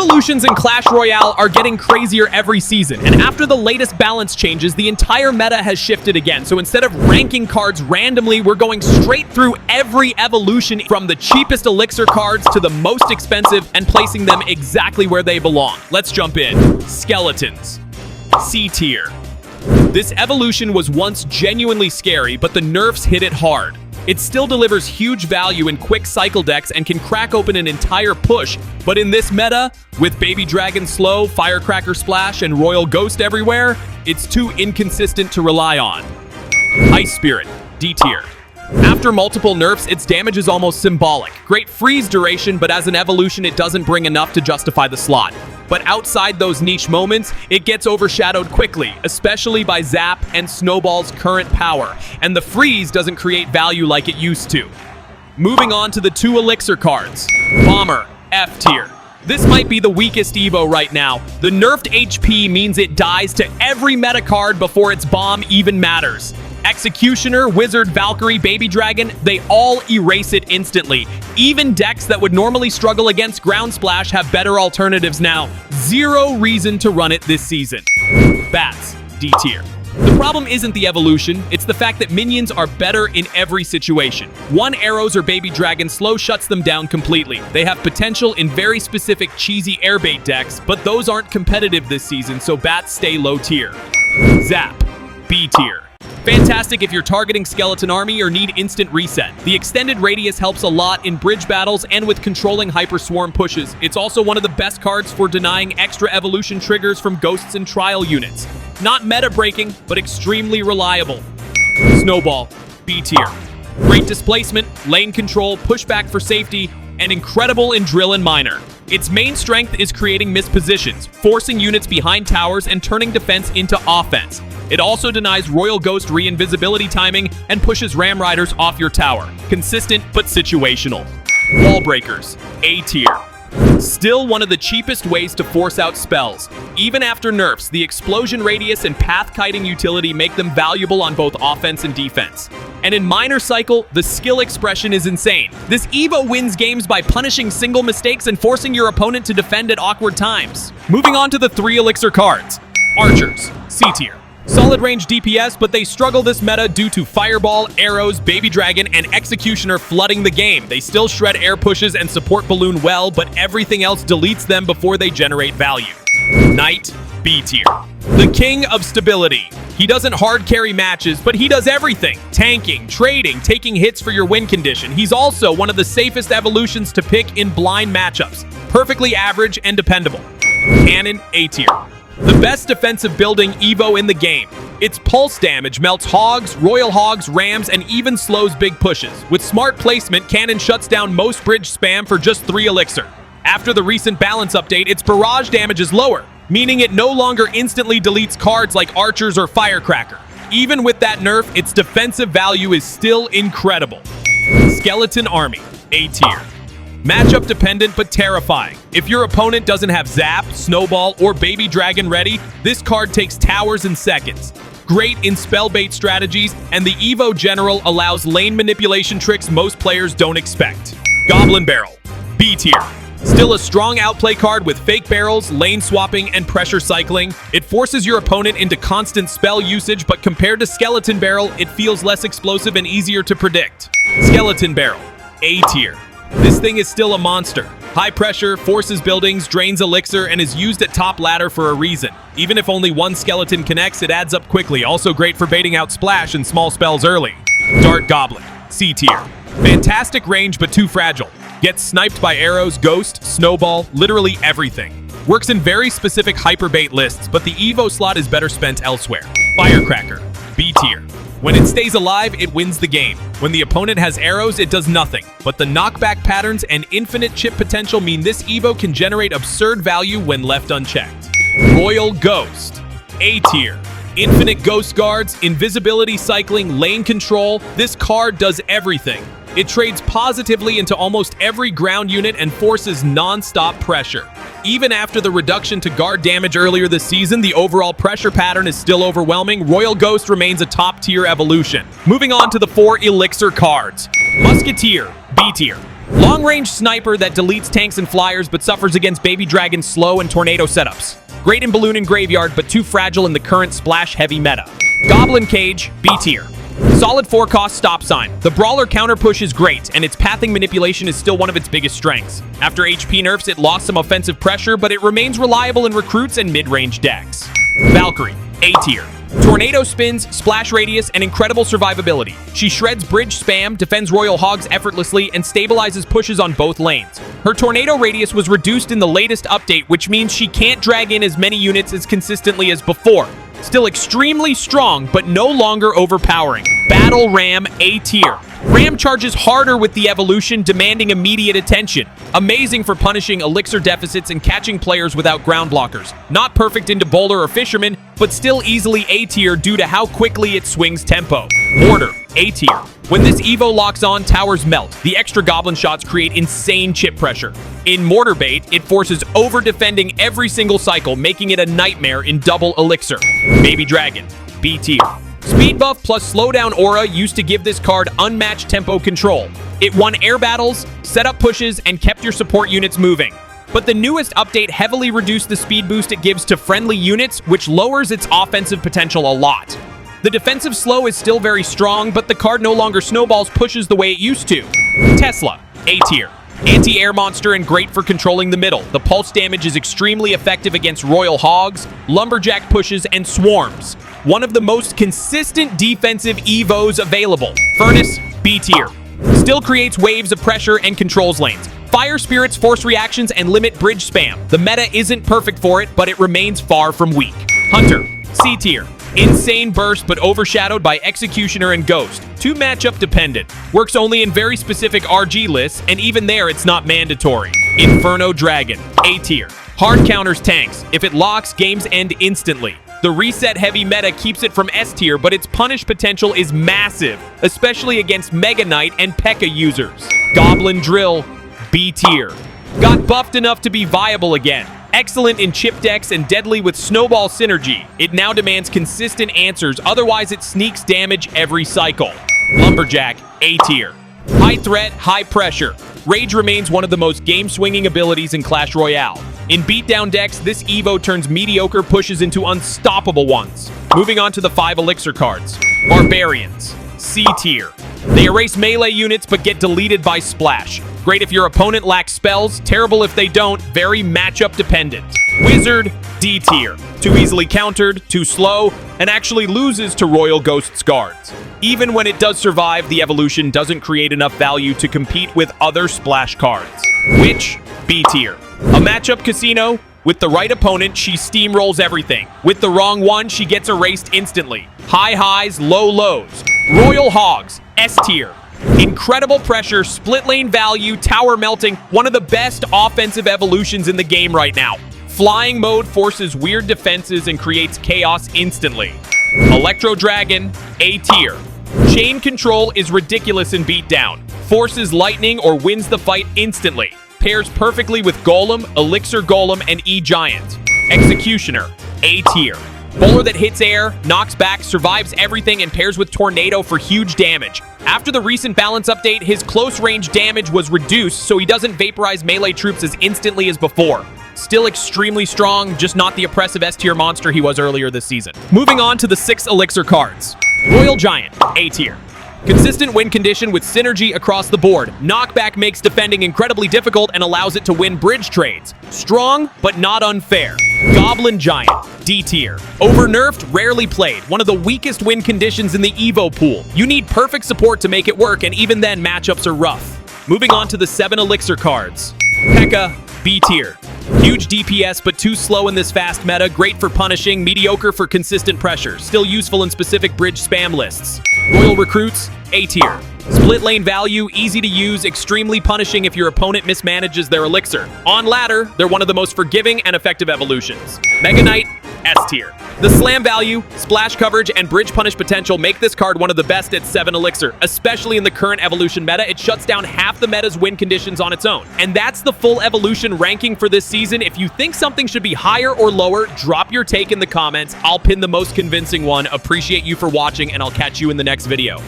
Evolutions in Clash Royale are getting crazier every season, and after the latest balance changes, the entire meta has shifted again. So instead of ranking cards randomly, we're going straight through every evolution from the cheapest Elixir cards to the most expensive and placing them exactly where they belong. Let's jump in. Skeletons. C tier. This evolution was once genuinely scary, but the nerfs hit it hard. It still delivers huge value in quick cycle decks and can crack open an entire push, but in this meta, with Baby Dragon Slow, Firecracker Splash, and Royal Ghost everywhere, it's too inconsistent to rely on. Ice Spirit, D tier. After multiple nerfs, its damage is almost symbolic. Great freeze duration, but as an evolution, it doesn't bring enough to justify the slot. But outside those niche moments, it gets overshadowed quickly, especially by Zap and Snowball's current power, and the freeze doesn't create value like it used to. Moving on to the two Elixir cards. Bomber, F tier. This might be the weakest Evo right now. The nerfed HP means it dies to every meta card before its bomb even matters. Executioner, Wizard, Valkyrie, Baby Dragon, they all erase it instantly. Even decks that would normally struggle against Ground Splash have better alternatives now. Zero reason to run it this season. Bats, D tier. The problem isn't the evolution, it's the fact that minions are better in every situation. One Arrows or Baby Dragon Slow shuts them down completely. They have potential in very specific cheesy airbait decks, but those aren't competitive this season, so bats stay low tier. Zap, B tier. Fantastic if you're targeting Skeleton Army or need instant reset. The extended radius helps a lot in bridge battles and with controlling Hyper Swarm pushes. It's also one of the best cards for denying extra evolution triggers from ghosts and trial units. Not meta breaking, but extremely reliable. Snowball, B tier. Great displacement, lane control, pushback for safety, and incredible in drill and miner. Its main strength is creating mispositions, forcing units behind towers and turning defense into offense. It also denies Royal Ghost re-invisibility timing and pushes Ram Riders off your tower. Consistent but situational. Wall Breakers, A tier. Still one of the cheapest ways to force out spells. Even after nerfs, the explosion radius and path kiting utility make them valuable on both offense and defense. And in Miner Cycle, the skill expression is insane. This Evo wins games by punishing single mistakes and forcing your opponent to defend at awkward times. Moving on to the three Elixir cards. Archers, C tier. Solid range DPS, but they struggle this meta due to Fireball, Arrows, Baby Dragon, and Executioner flooding the game. They still shred air pushes and support Balloon well, but everything else deletes them before they generate value. Knight, B tier. The king of stability. He doesn't hard carry matches, but he does everything. Tanking, trading, taking hits for your win condition. He's also one of the safest evolutions to pick in blind matchups. Perfectly average and dependable. Cannon, A tier. The best defensive building Evo in the game. Its pulse damage melts Hogs, Royal Hogs, Rams, and even slows big pushes. With smart placement, Cannon shuts down most bridge spam for just 3 Elixir. After the recent balance update, its barrage damage is lower, meaning it no longer instantly deletes cards like Archers or Firecracker. Even with that nerf, its defensive value is still incredible. Skeleton Army, A tier. Matchup dependent but terrifying. If your opponent doesn't have Zap, Snowball, or Baby Dragon ready, this card takes towers in seconds. Great in spell bait strategies, and the Evo General allows lane manipulation tricks most players don't expect. Goblin Barrel, B tier. Still a strong outplay card with fake barrels, lane swapping, and pressure cycling. It forces your opponent into constant spell usage, but compared to Skeleton Barrel, it feels less explosive and easier to predict. Skeleton Barrel, A tier. This thing is still a monster. High pressure, forces buildings, drains Elixir, and is used at top ladder for a reason. Even if only one skeleton connects, it adds up quickly. Also great for baiting out Splash and small spells early. Dart Goblin, C tier. Fantastic range, but too fragile. Gets sniped by Arrows, Ghost, Snowball, literally everything. Works in very specific hyperbait lists, but the Evo slot is better spent elsewhere. Firecracker, B tier. When it stays alive, it wins the game. When the opponent has Arrows, it does nothing. But the knockback patterns and infinite chip potential mean this Evo can generate absurd value when left unchecked. Royal Ghost, A tier. Infinite Ghost Guards, invisibility cycling, lane control. This card does everything. It trades positively into almost every ground unit and forces non-stop pressure. Even after the reduction to guard damage earlier this season, the overall pressure pattern is still overwhelming. Royal Ghost remains a top-tier evolution. Moving on to the 4 Elixir cards. Musketeer, B tier. Long-range sniper that deletes tanks and flyers but suffers against Baby Dragon's slow and tornado setups. Great in Balloon and Graveyard, but too fragile in the current splash-heavy meta. Goblin Cage, B tier. Solid 4-cost stop sign. The Brawler counter push is great, and its pathing manipulation is still one of its biggest strengths. After HP nerfs, it lost some offensive pressure, but it remains reliable in recruits and mid-range decks. Valkyrie, A tier. Tornado spins, splash radius, and incredible survivability. She shreds bridge spam, defends Royal Hogs effortlessly, and stabilizes pushes on both lanes. Her tornado radius was reduced in the latest update, which means she can't drag in as many units as consistently as before. Still extremely strong, but no longer overpowering. Battle Ram, A tier. Ram charges harder with the evolution, demanding immediate attention. Amazing for punishing elixir deficits and catching players without ground blockers. Not perfect into bowler or fisherman, but still easily A tier due to how quickly it swings tempo. Mortar, A tier. When this Evo locks on, towers melt. The extra goblin shots create insane chip pressure. In Mortar Bait, it forces over-defending every single cycle, making it a nightmare in double elixir. Baby Dragon, B tier. Speed buff plus slowdown aura used to give this card unmatched tempo control. It won air battles, set up pushes, and kept your support units moving. But the newest update heavily reduced the speed boost it gives to friendly units, which lowers its offensive potential a lot. The defensive slow is still very strong, but the card no longer snowballs pushes the way it used to. Tesla, A tier. Anti-air monster and great for controlling the middle. The pulse damage is extremely effective against Royal Hogs, Lumberjack pushes, and Swarms. One of the most consistent defensive Evos available. Furnace, B tier. Still creates waves of pressure and controls lanes. Fire spirits force reactions and limit bridge spam. The meta isn't perfect for it, but it remains far from weak. Hunter, C tier. Insane burst, but overshadowed by Executioner and Ghost. Too matchup dependent. Works only in very specific RG lists, and even there it's not mandatory. Inferno Dragon, A tier. Hard counters tanks. If it locks, games end instantly. The reset heavy meta keeps it from S tier, but its punish potential is massive, especially against Mega Knight and P.E.K.K.A users. Goblin Drill, B tier. Got buffed enough to be viable again. Excellent in chip decks and deadly with snowball synergy. It now demands consistent answers, otherwise it sneaks damage every cycle. Lumberjack, A tier. High threat, high pressure. Rage remains one of the most game-swinging abilities in Clash Royale. In beatdown decks, this Evo turns mediocre pushes into unstoppable ones. Moving on to the 5 elixir cards. Barbarians, C tier. They erase melee units but get deleted by splash. Great if your opponent lacks spells, terrible if they don't, very matchup dependent. Wizard, D tier. Too easily countered, too slow, and actually loses to Royal Ghost's guards. Even when it does survive, the evolution doesn't create enough value to compete with other splash cards. Witch, B tier. A matchup casino. With the right opponent, she steamrolls everything. With the wrong one, she gets erased instantly. High highs, low lows. Royal Hogs, S tier. Incredible pressure, split lane value, tower melting, one of the best offensive evolutions in the game right now. Flying mode forces weird defenses and creates chaos instantly. Electro Dragon, A tier. Chain control is ridiculous in beatdown. Forces lightning or wins the fight instantly. Pairs perfectly with Golem, Elixir Golem, and E-Giant. Executioner, A tier. Bowler that hits air, knocks back, survives everything, and pairs with Tornado for huge damage. After the recent balance update, his close range damage was reduced, so he doesn't vaporize melee troops as instantly as before. Still extremely strong, just not the oppressive S-tier monster he was earlier this season. Moving on to the 6 elixir cards. Royal Giant, A tier. Consistent win condition with synergy across the board. Knockback makes defending incredibly difficult and allows it to win bridge trades. Strong, but not unfair. Goblin Giant, D tier. Over-nerfed, rarely played. One of the weakest win conditions in the Evo pool. You need perfect support to make it work, and even then, matchups are rough. Moving on to the 7 elixir cards. P.E.K.K.A, B tier. Huge DPS, but too slow in this fast meta. Great for punishing, mediocre for consistent pressure. Still useful in specific bridge spam lists. Royal Recruits, A tier. Split lane value, easy to use, extremely punishing if your opponent mismanages their elixir. On ladder, they're one of the most forgiving and effective evolutions. Mega Knight, S tier. The slam value, splash coverage, and bridge punish potential make this card one of the best at 7 elixir, especially in the current evolution meta. It shuts down half the meta's win conditions on its own. And that's the full evolution ranking for this season. If you think something should be higher or lower, drop your take in the comments. I'll pin the most convincing one. Appreciate you for watching, and I'll catch you in the next video.